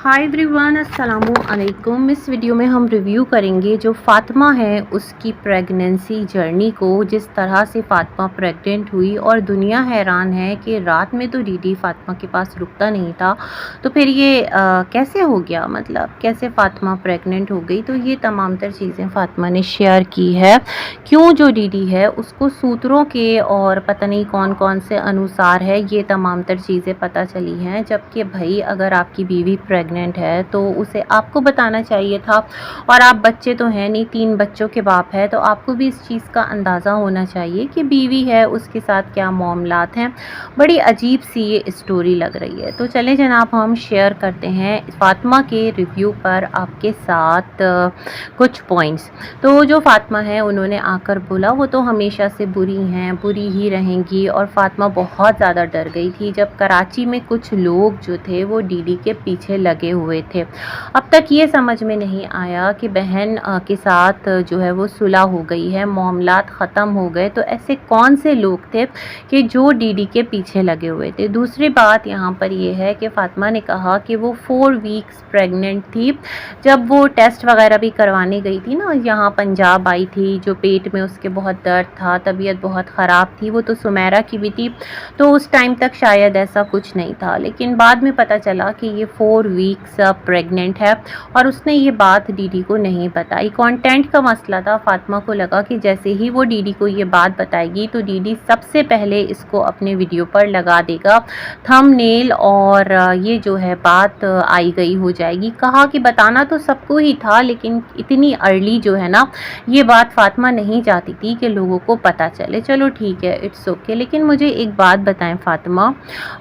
Hi everyone, अस्सलामु अलैकुम। इस वीडियो में हम रिव्यू करेंगे जो फ़ातिमा है उसकी प्रेगनेंसी जर्नी को, जिस तरह से फ़ातिमा प्रेग्नेंट हुई और दुनिया हैरान है कि रात में तो डीडी फ़ातिमा के पास रुकता नहीं था, तो फिर ये कैसे हो गया, मतलब कैसे फ़ातिमा प्रेग्नेंट हो गई। तो ये तमाम तर चीज़ें फ़ातिमा ने शेयर की है। क्यों जो डीडी है उसको सूत्रों के और पता नहीं कौन कौन से अनुसार है, ये तमाम तर चीज़ें पता चली हैं। जबकि भाई अगर आपकी बीवी प्रेग्नेंट है तो उसे आपको बताना चाहिए था, और आप बच्चे तो हैं नहीं, 3 बच्चों के बाप है, तो आपको भी इस चीज़ का अंदाज़ा होना चाहिए कि बीवी है उसके साथ क्या मामलात हैं। बड़ी अजीब सी ये स्टोरी लग रही है। तो चलें जनाब, हम शेयर करते हैं फ़ातिमा के रिव्यू पर आपके साथ कुछ पॉइंट्स। तो जो फ़ातिमा है उन्होंने आकर बोला वो तो हमेशा से बुरी हैं, बुरी ही रहेंगी, और फ़ातिमा बहुत ज़्यादा डर गई थी जब कराची में कुछ लोग जो थे वो डीडी के पीछे लगे हुए थे। अब तक ये समझ में नहीं आया कि बहन के साथ जो है वो सुलह हो गई है, मामलात ख़त्म हो गए, तो ऐसे कौन से लोग थे कि जो डीडी के पीछे लगे हुए थे। दूसरी बात यहाँ पर ये है कि फ़ातिमा ने कहा कि वो 4 वीक्स प्रेग्नेंट थी जब वो टेस्ट वगैरह भी करवाने गई थी ना, यहाँ पंजाब आई थी, जो पेट में उसके बहुत दर्द था, तबीयत बहुत ख़राब थी। वो तो सुमेरा की भी थी, तो उस टाइम तक शायद ऐसा कुछ नहीं था, लेकिन बाद में पता चला कि ये 4 वीक्स प्रेग्नेंट है, और उसने ये बात डीडी को नहीं बताई। कंटेंट का मसला था। फ़ातिमा को लगा कि जैसे ही वो डीडी को ये बात बताएगी तो डीडी सबसे पहले इसको अपने वीडियो पर लगा देगा थंबनेल, और ये जो है बात आई गई हो जाएगी। कहा कि बताना तो सबको ही था, लेकिन इतनी अर्ली जो है ना, ये बात फ़ातिमा नहीं चाहती थी कि लोगों को पता चले। चलो ठीक है, इट्स ओके। लेकिन मुझे एक बात बताएं फ़ातिमा,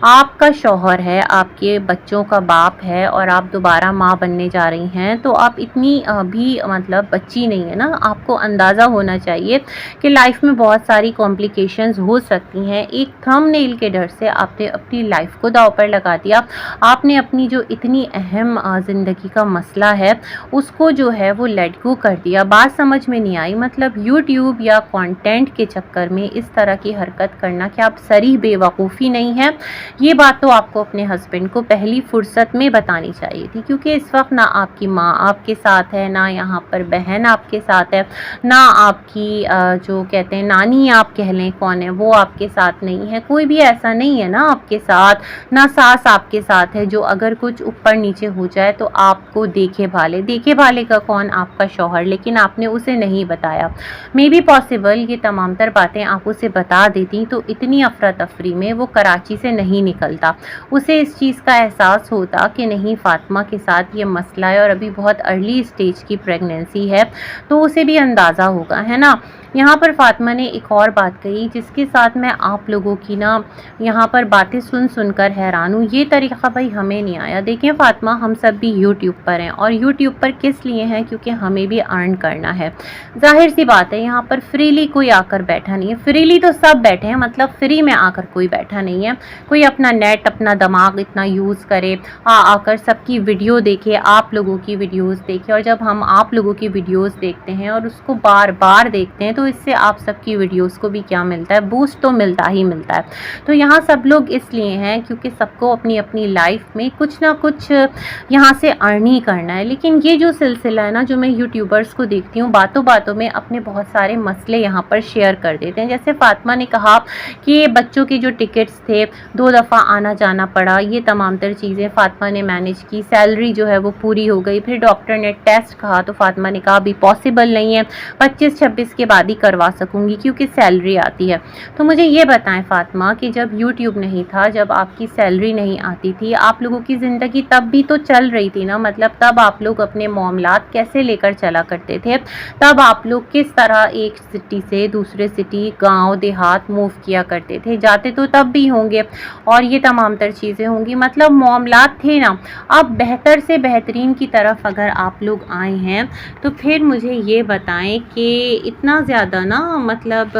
आपका शौहर है, आपके बच्चों का बाप है, और आप दोबारा माँ बनने जा रही हैं, तो आप इतनी भी मतलब बच्ची नहीं है ना। आपको अंदाज़ा होना चाहिए कि लाइफ में बहुत सारी कॉम्प्लिकेशंस हो सकती हैं। एक थंबनेल के डर से आपने अपनी लाइफ को दांव पर लगा दिया। आपने अपनी जो इतनी अहम ज़िंदगी का मसला है उसको जो है वो लेट गो कर दिया। बात समझ में नहीं आई, मतलब यूट्यूब या कंटेंट के चक्कर में इस तरह की हरकत करना, क्या आप सरी बेवकूफ़ी नहीं है? ये बात तो आपको अपने हस्बैंड को पहली फुर्सत में बतानी चाहिए थी, क्योंकि इस वक्त ना आपकी माँ आपके साथ है, ना यहाँ पर बहन आपके साथ है, ना आपकी जो कहते हैं नानी आप कह लें कौन है, वो आपके साथ नहीं है। कोई भी ऐसा नहीं है ना आपके साथ, ना सास आपके साथ है जो अगर कुछ ऊपर नीचे हो जाए तो आपको देखे भाले का कौन? आपका शौहर। लेकिन आपने उसे नहीं बताया। मे बी पॉसिबल ये तमाम तर बातें आप उसे बता देती तो इतनी अफरा तफरी में वो कराची से नहीं निकलता। उसे इस चीज़ का एहसास होता कि नहीं, फ़ातिमा के साथ ये मसला है और अभी बहुत अर्ली स्टेज की प्रेगनेंसी है, तो उसे भी अंदाज़ा होगा, है ना। यहाँ पर फ़ातिमा ने एक और बात कही जिसके साथ मैं आप लोगों की ना यहाँ पर बातें सुनकर हैरान हूँ। ये तरीक़ा भाई हमें नहीं आया। देखिए फ़ातिमा, हम सब भी यूट्यूब पर हैं, और यूट्यूब पर किस लिए हैं? क्योंकि हमें भी अर्न करना है। जाहिर सी बात है, यहाँ पर फ्रीली कोई आकर बैठा नहीं है। फ्रीली तो सब बैठे हैं, मतलब फ्री में आकर कोई बैठा नहीं है। कोई अपना नेट, अपना दिमाग इतना यूज़ करे, आकर सबकी वीडियो देखे, आप लोगों की वीडियोस देखे, और जब हम आप लोगों की वीडियोस देखते हैं और उसको बार बार देखते हैं तो इससे आप सबकी वीडियोस को भी क्या मिलता है? बूस्ट तो मिलता ही मिलता है। तो यहाँ सब लोग इसलिए हैं क्योंकि सबको अपनी अपनी लाइफ में कुछ ना कुछ यहाँ से अर्न ही करना है। लेकिन ये जो सिलसिला है ना, जो मैं यूट्यूबर्स को देखती हूँ, बातों बातों में अपने बहुत सारे मसले यहाँ पर शेयर कर देते हैं। जैसे फ़ातिमा ने कहा कि बच्चों के जो टिकट्स थे 2 दफ़ा आना जाना पड़ा, ये तमाम तर चीज़ें फ़ातिमा ने मैनेज की। सैलरी जो है वो पूरी हो गई। फिर डॉक्टर ने टेस्ट कहा तो फ़ातिमा ने कहा अभी पॉसिबल नहीं है, 25-26 के बाद ही करवा सकूँगी क्योंकि सैलरी आती है। तो मुझे ये बताएं फ़ातिमा कि जब यूट्यूब नहीं था, जब आपकी सैलरी नहीं आती थी, आप लोगों की ज़िंदगी तब भी तो चल रही थी ना। मतलब तब आप लोग अपने मामलात कैसे लेकर चला करते थे? तब आप लोग किस तरह एक सिटी से दूसरे सिटी, गाँव देहात मूव किया करते थे? जाते तो तब भी होंगे, और ये तमाम तर चीज़ें होंगी। मतलब मामलात थे ना। अब बेहतर से बेहतरीन की तरफ अगर आप लोग आए हैं तो फिर मुझे ये बताएं कि इतना ज़्यादा ना, मतलब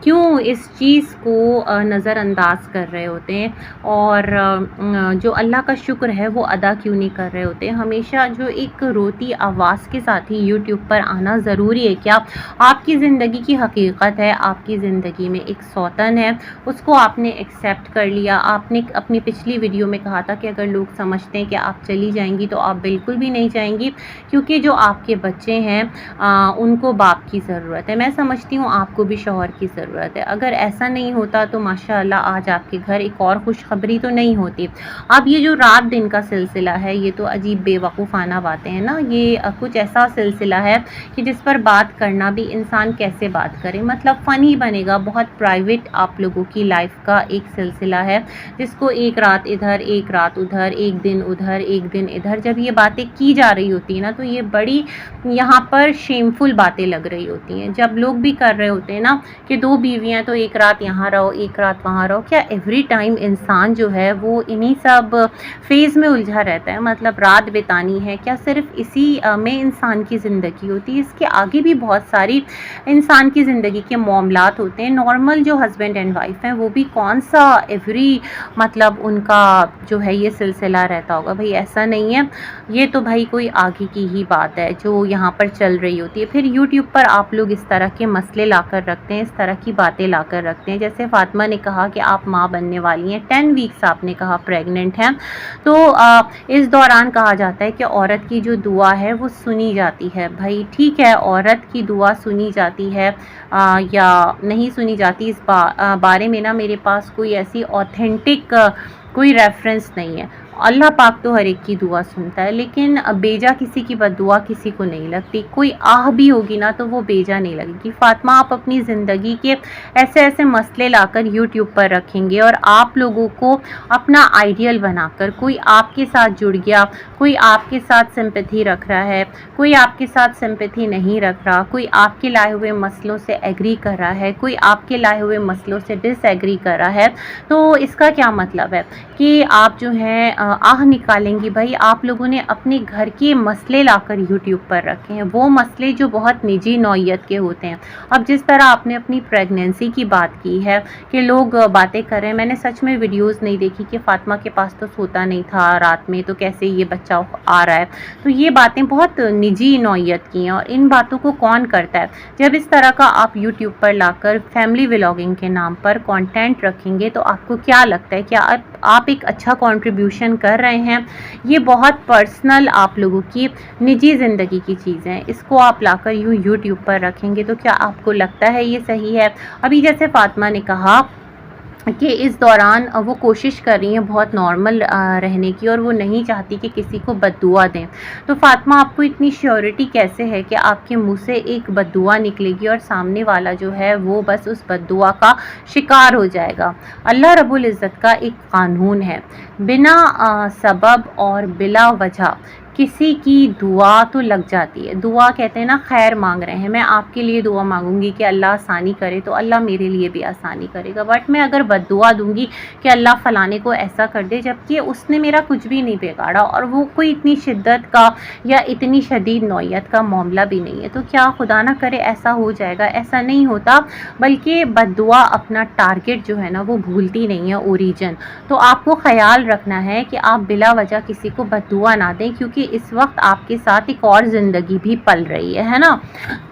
क्यों इस चीज़ को नज़रअंदाज कर रहे होते हैं और जो अल्लाह का शुक्र है वो अदा क्यों नहीं कर रहे होते हैं। हमेशा जो एक रोती आवाज़ के साथ ही यूट्यूब पर आना ज़रूरी है क्या? आपकी ज़िंदगी की हकीकत है, आपकी ज़िंदगी में एक सौतन है, उसको आपने एक्सेप्ट कर लिया। आपने अपनी पिछली वीडियो में कहा था कि अगर लोग समझते हैं कि आप चली जाएंगी तो आप बिल्कुल भी नहीं जाएंगी, क्योंकि जो आपके बच्चे हैं उनको बाप की ज़रूरत है। मैं समझती हूँ आपको भी शौहर की ज़रूरत है। अगर ऐसा नहीं होता तो माशाअल्लाह आज आपके घर एक और खुशखबरी तो नहीं होती। अब ये जो रात दिन का सिलसिला है ये तो अजीब बेवकूफ़ाना बातें हैं ना, ये कुछ ऐसा सिलसिला है कि जिस पर बात करना भी इंसान कैसे बात करे, मतलब फ़न ही बनेगा। बहुत प्राइवेट आप लोगों की लाइफ का एक सिलसिला है जिसको एक रात इधर एक रात उधर, एक दिन उधर एक दिन इधर, जब ये बातें की जा रही होती है ना तो ये बड़ी यहाँ पर शेमफुल बातें लग रही होती हैं। जब लोग भी कर रहे होते हैं ना कि दो बीवियाँ तो एक रात यहाँ रहो एक रात वहाँ रहो, क्या एवरी टाइम इंसान जो है वो इन्हीं सब फेज़ में उलझा रहता है? मतलब रात बितानी है क्या सिर्फ इसी में इंसान की ज़िंदगी होती है? इसके आगे भी बहुत सारी इंसान की ज़िंदगी के मामलात होते हैं। नॉर्मल जो हस्बैंड एंड वाइफ हैं वो भी कौन सा एवरी मतलब उनका जो है ये सिलसिला रहता होगा? भाई ऐसा नहीं है, ये तो भाई कोई आगे की ही बात है जो यहाँ पर चल रही होती है। फिर यूट्यूब पर आप लोग इस तरह के मसले लाकर रखते हैं, इस तरह की बातें लाकर रखते हैं। जैसे फातिमा ने कहा कि आप माँ बनने वाली हैं, 10 वीक्स आपने कहा प्रेग्नेंट हैं, तो इस दौरान कहा जाता है कि औरत की जो दुआ है वो सुनी जाती है। भाई ठीक है, औरत की दुआ सुनी जाती है या नहीं सुनी जाती, इस बारे में ना मेरे पास कोई ऐसी ऑथेंटिक कोई रेफरेंस नहीं है। अल्लाह पाक तो हर एक की दुआ सुनता है, लेकिन बेजा किसी की बद्दुआ किसी को नहीं लगती। कोई आह भी होगी ना तो वो बेजा नहीं लगेगी। फातिमा आप अपनी ज़िंदगी के ऐसे ऐसे मसले लाकर यूट्यूब पर रखेंगे और आप लोगों को अपना आइडियल बनाकर, कोई आपके साथ जुड़ गया, कोई आपके साथ सिंपैथी रख रहा है, कोई आपके साथ सिंपैथी नहीं रख रहा, कोई आपके लाए हुए मसलों से एग्री कर रहा है, कोई आपके लाए हुए मसलों से डिसएग्री कर रहा है, तो इसका क्या मतलब है कि आप जो हैं आह निकालेंगी? भाई आप लोगों ने अपने घर के मसले लाकर यूट्यूब पर रखे हैं, वो मसले जो बहुत निजी नौइयत के होते हैं। अब जिस तरह आपने अपनी प्रेगनेंसी की बात की है कि लोग बातें कर रहे हैं, मैंने सच में वीडियोस नहीं देखी कि फातिमा के पास तो सोता नहीं था रात में, तो कैसे ये बच्चा आ रहा है, तो ये बातें बहुत निजी नौइयत की हैं और इन बातों को कौन करता है? जब इस तरह का आप यूट्यूब पर लाकर फैमिली व्लॉगिंग के नाम पर कंटेंट रखेंगे तो आपको क्या लगता है, क्या आप एक अच्छा कंट्रीब्यूशन कर रहे हैं? ये बहुत पर्सनल आप लोगों की निजी ज़िंदगी की चीज़ें हैं, इसको आप लाकर यूट्यूब पर रखेंगे तो क्या आपको लगता है ये सही है? अभी जैसे फातिमा ने कहा कि इस दौरान वो कोशिश कर रही हैं बहुत नॉर्मल रहने की और वो नहीं चाहती कि किसी को बद्दुआ दें। तो फातिमा आपको इतनी श्योरिटी कैसे है कि आपके मुंह से एक बद्दुआ निकलेगी और सामने वाला जो है वो बस उस बद्दुआ का शिकार हो जाएगा? अल्लाह रब्बुल इज़्ज़त का एक क़ानून है, बिना सबब और बिला वजह किसी की दुआ तो लग जाती है। दुआ कहते हैं ना, खैर मांग रहे हैं, मैं आपके लिए दुआ मांगूंगी कि अल्लाह आसानी करे तो अल्लाह मेरे लिए भी आसानी करेगा। बट मैं अगर बद्दुआ दूंगी कि अल्लाह फ़लाने को ऐसा कर दे, जबकि उसने मेरा कुछ भी नहीं बिगाड़ा और वो कोई इतनी शिद्दत का या इतनी शदीद नौइयत का मामला भी नहीं है, तो क्या खुदा ना करे ऐसा हो जाएगा? ऐसा नहीं होता, बल्कि बद्दुआ अपना टारगेट जो है ना वो भूलती नहीं है, ओरिजिन। तो आपको ख्याल रखना है कि आप बिला वजह किसी को बद्दुआ ना दें, क्योंकि इस वक्त आपके साथ एक और ज़िंदगी भी पल रही है ना?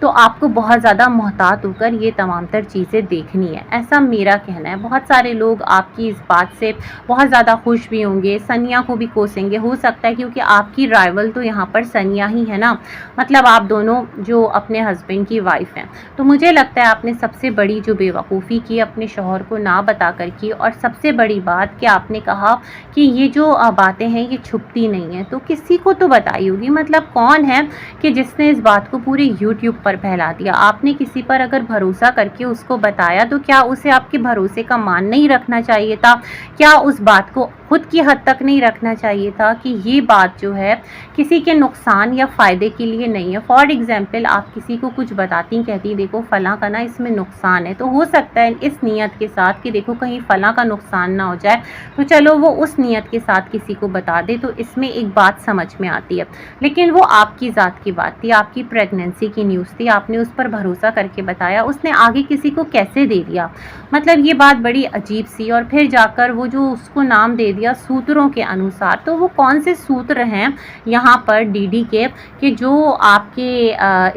तो आपको बहुत ज़्यादा मोहतात होकर ये तमाम तर चीज़ें देखनी है, ऐसा मेरा कहना है। बहुत सारे लोग आपकी इस बात से बहुत ज़्यादा खुश भी होंगे, सनिया को भी कोसेंगे, हो सकता है, क्योंकि आपकी राइवल तो यहाँ पर सनिया ही है ना, मतलब आप दोनों जो अपने हस्बैंड की वाइफ हैं। तो मुझे लगता है आपने सबसे बड़ी जो बेवकूफ़ी की अपने शौहर को ना बता कर की, और सबसे बड़ी बात कि आपने कहा कि ये जो बातें हैं ये छुपती नहीं है, तो किसी को तो बताई होगी। मतलब कौन है कि जिसने इस बात को पूरे यूट्यूब पर फैला दिया? आपने किसी पर अगर भरोसा करके उसको बताया तो क्या उसे आपके भरोसे का मान नहीं रखना चाहिए था? क्या उस बात को खुद की हद तक नहीं रखना चाहिए था कि ये बात जो है किसी के नुकसान या फ़ायदे के लिए नहीं है? फॉर एग्ज़ाम्पल आप किसी को कुछ बताती, कहती देखो फ़लाँ का ना इसमें नुकसान है, तो हो सकता है इस नीयत के साथ कि देखो कहीं फ़लाँ का नुकसान ना हो जाए, तो चलो वो उस नीयत के साथ किसी को बता दे, तो इसमें एक बात समझ में आती है। लेकिन वो आपकी ज़ात की बात थी, आपकी प्रेगनेंसी की न्यूज़ थी, आपने उस पर भरोसा करके बताया, उसने आगे किसी को कैसे दे दिया? मतलब ये बात बड़ी अजीब सी। और फिर जाकर वो जो उसको नाम दे दिया सूत्रों के अनुसार, तो वो कौन से सूत्र हैं यहाँ पर डीडी के कि जो आपके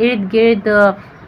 इर्द गिर्द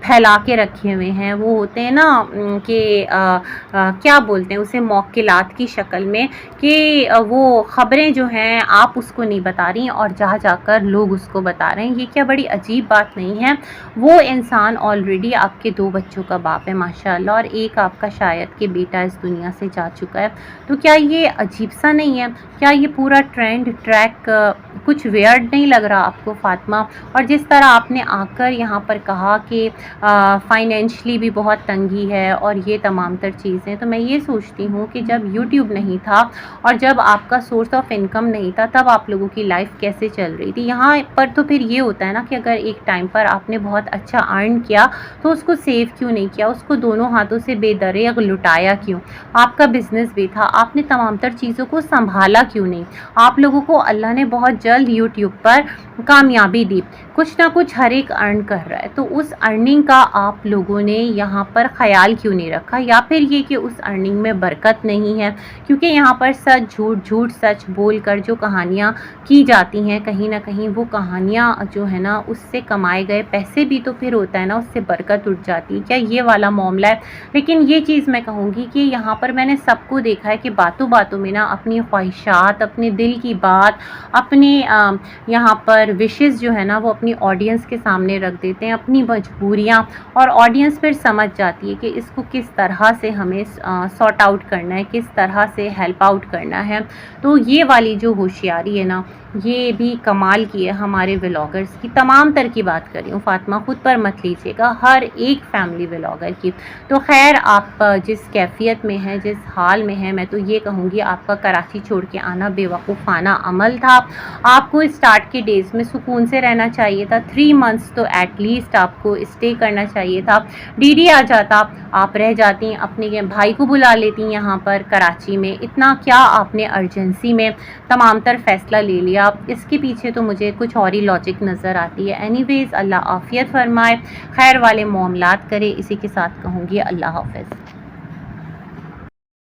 फैला के रखे हुए हैं? वो होते हैं ना कि क्या बोलते हैं उसे, मौकिलात की शक्ल में, कि वो ख़बरें जो हैं आप उसको नहीं बता रही और जा जाकर लोग उसको बता रहे हैं। ये क्या बड़ी अजीब बात नहीं है? वो इंसान ऑलरेडी आपके 2 बच्चों का बाप है माशाल्लाह, और एक आपका शायद कि बेटा इस दुनिया से जा चुका है। तो क्या ये अजीब सा नहीं है? क्या ये पूरा ट्रैक कुछ वियर्ड नहीं लग रहा आपको फ़ातिमा? और जिस तरह आपने आकर यहाँ पर कहा कि फाइनेंशियली भी बहुत तंगी है और ये तमाम तर चीज़ें, तो मैं ये सोचती हूँ कि जब यूट्यूब नहीं था और जब आपका सोर्स ऑफ इनकम नहीं था, तब आप लोगों की लाइफ कैसे चल रही थी? यहाँ पर तो फिर ये होता है ना कि अगर एक टाइम पर आपने बहुत अच्छा अर्न किया तो उसको सेव क्यों नहीं किया? उसको दोनों हाथों से बेदरिग लुटाया क्यों? आपका बिजनेस भी था, आपने तमाम तर चीज़ों को संभाला क्यों नहीं? आप लोगों को अल्लाह ने बहुत जल्द यूट्यूब पर कामयाबी दी, कुछ ना कुछ हर एक अर्न कर रहा है, तो उस अर्निंग का आप लोगों ने यहाँ पर ख्याल क्यों नहीं रखा? या फिर ये कि उस अर्निंग में बरकत नहीं है? क्योंकि यहाँ पर सच झूठ, झूठ सच बोलकर जो कहानियाँ की जाती हैं, कहीं ना कहीं वो कहानियाँ जो है ना, उससे कमाए गए पैसे भी तो फिर होता है ना, उससे बरकत उठ जाती है। क्या ये वाला मामला है? लेकिन ये चीज़ मैं कहूँगी कि यहाँ पर मैंने सबको देखा है कि बातों बातों में ना अपनी ख्वाहिशात, अपने दिल की बात, अपने यहाँ पर विशेज़ जो है ना, वो अपनी ऑडियंस के सामने रख देते हैं, अपनी मजबूरियाँ, और ऑडियंस फिर समझ जाती है कि इसको किस तरह से हमें सॉर्ट आउट करना है, किस तरह से हेल्प आउट करना है। तो ये वाली जो होशियारी है ना, ये भी कमाल की है हमारे व्लॉगर्स की। तमाम तर की बात कर रही हूँ फ़ातिमा, ख़ुद पर मत लीजिएगा, हर एक फैमिली व्लॉगर की। तो खैर, आप जिस कैफियत में हैं, जिस हाल में हैं, मैं तो ये कहूँगी आपका कराची छोड़ के आना बेवकूफ़ाना अमल था। आपको स्टार्ट के डेज़ में सुकून से रहना चाहिए था। 3 मंथ्स तो एटलीस्ट आपको स्टे करना चाहिए था। डीडी आ जाता, आप रह जाती, अपने भाई को बुला लेती यहाँ पर कराची में। इतना क्या आपने अर्जेंसी में तमाम तर फैसला ले लिया? इसके पीछे तो मुझे कुछ और ही लॉजिक नज़र आती है। एनीवेज़, अल्लाह आफ़ियत फरमाए, खैर वाले मामलात करे, इसी के साथ कहूँगी अल्लाह हाफ़िज़।